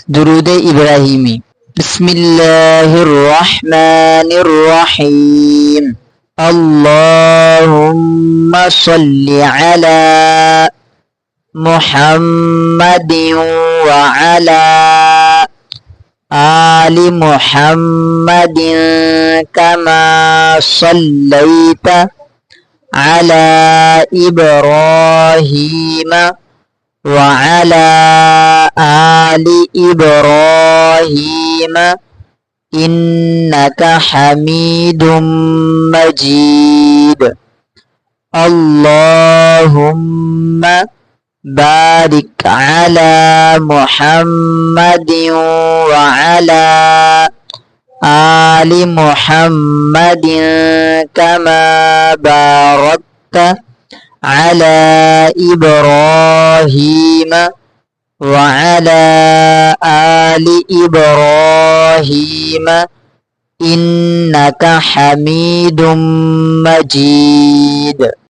দুরুদে ইব্রাহিমি। বিসমিল্লাহির রহমানির রহিম। আল্লাহুম্মা সাল্লি আলা মুহাম্মাদিন ওয়া আলা আলি মুহাম্মাদিন কামা সাল্লাইতা আলা ইব্রাহিম وعلى آل إبراهيم إنك حميد مجيد اللهم بارك على محمد وعلى آل محمد كما باركت على إبراهيم وعلى آل إبراهيم إنك حميد مجيد